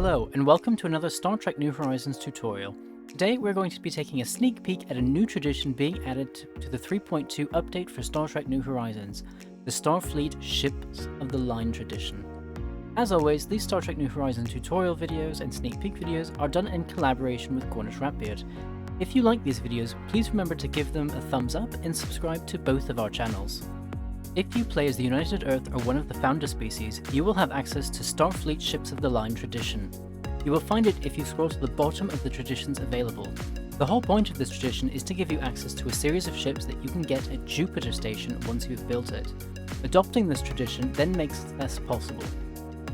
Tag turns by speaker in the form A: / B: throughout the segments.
A: Hello, and welcome to another Star Trek New Horizons tutorial. Today we're going to be taking a sneak peek at a new tradition being added to the 3.2 update for Star Trek New Horizons, the Starfleet Ships of the Line tradition. As always, these Star Trek New Horizons tutorial videos and sneak peek videos are done in collaboration with Cornish Ratbeard. If you like these videos, please remember to give them a thumbs up and subscribe to both of our channels. If you play as the United Earth or one of the founder species, you will have access to Starfleet Ships of the Line tradition. You will find it if you scroll to the bottom of the traditions available. The whole point of this tradition is to give you access to a series of ships that you can get at Jupiter Station once you've built it. Adopting this tradition then makes this possible.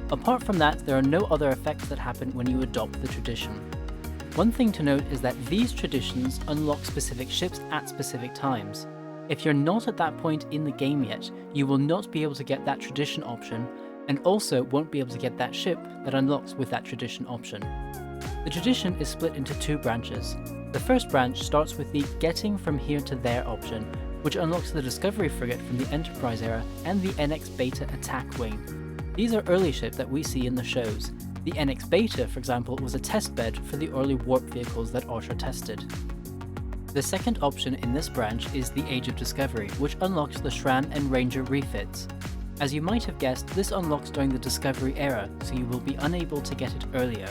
A: Apart from that, there are no other effects that happen when you adopt the tradition. One thing to note is that these traditions unlock specific ships at specific times. If you're not at that point in the game yet, you will not be able to get that tradition option, and also won't be able to get that ship that unlocks with that tradition option. The tradition is split into two branches. The first branch starts with the Getting From Here to There option, which unlocks the Discovery frigate from the Enterprise era and the NX Beta attack wing. These are early ships that we see in the shows. The NX Beta, for example, was a testbed for the early warp vehicles that Archer tested. The second option in this branch is the Age of Discovery, which unlocks the Shran and Ranger refits. As you might have guessed, this unlocks during the Discovery era, so you will be unable to get it earlier.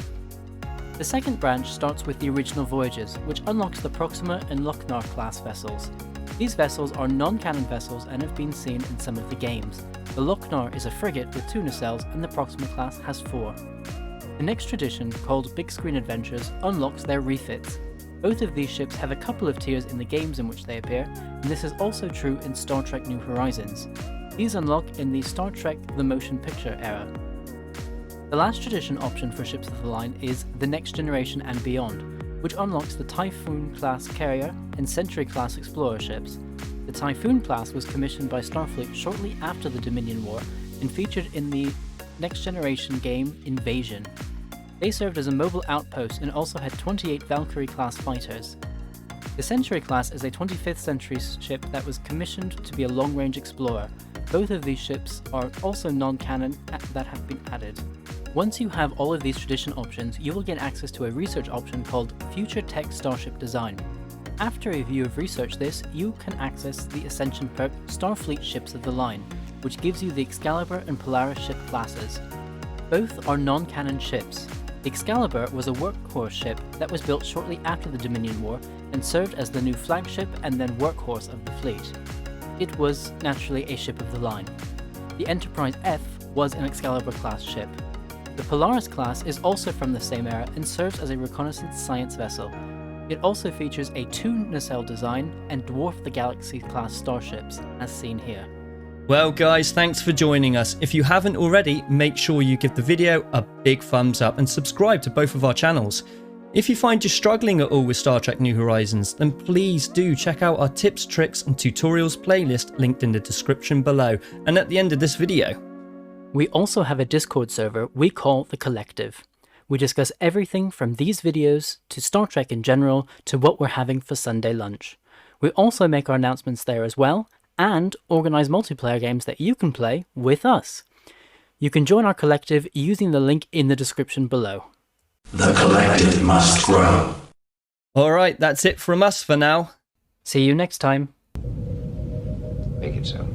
A: The second branch starts with the original Voyages, which unlocks the Proxima and Lochnar class vessels. These vessels are non-canon vessels and have been seen in some of the games. The Lochnar is a frigate with 2 nacelles and the Proxima class has 4. The next tradition, called Big Screen Adventures, unlocks their refits. Both of these ships have a couple of tiers in the games in which they appear, and this is also true in Star Trek New Horizons. These unlock in the Star Trek The Motion Picture era. The last tradition option for Ships of the Line is the Next Generation and Beyond, which unlocks the Typhoon-class carrier and Century-class explorer ships. The Typhoon class was commissioned by Starfleet shortly after the Dominion War and featured in the Next Generation game Invasion. They served as a mobile outpost and also had 28 Valkyrie-class fighters. The Century class is a 25th century ship that was commissioned to be a long-range explorer. Both of these ships are also non-canon that have been added. Once you have all of these tradition options, you will get access to a research option called Future Tech Starship Design. After you have researched this, you can access the Ascension perk Starfleet Ships of the Line, which gives you the Excalibur and Polaris ship classes. Both are non-canon ships. The Excalibur was a workhorse ship that was built shortly after the Dominion War and served as the new flagship and then workhorse of the fleet. It was naturally a ship of the line. The Enterprise F was an Excalibur-class ship. The Polaris class is also from the same era and serves as a reconnaissance science vessel. It also features a 2-nacelle design and Dwarf the Galaxy-class starships, as seen here.
B: Well guys, thanks for joining us. If you haven't already, make sure you give the video a big thumbs up and subscribe to both of our channels. If you find you're struggling at all with Star Trek New Horizons, then please do check out our tips, tricks and tutorials playlist linked in the description below and at the end of this video.
A: We also have a Discord server we call The Collective. We discuss everything from these videos to Star Trek in general to what we're having for Sunday lunch. We also make our announcements there as well, and organise multiplayer games that you can play with us. You can join our collective using the link in the description below.
C: The collective must grow.
B: Alright, that's it from us for now.
A: See you next time.
D: Make it so.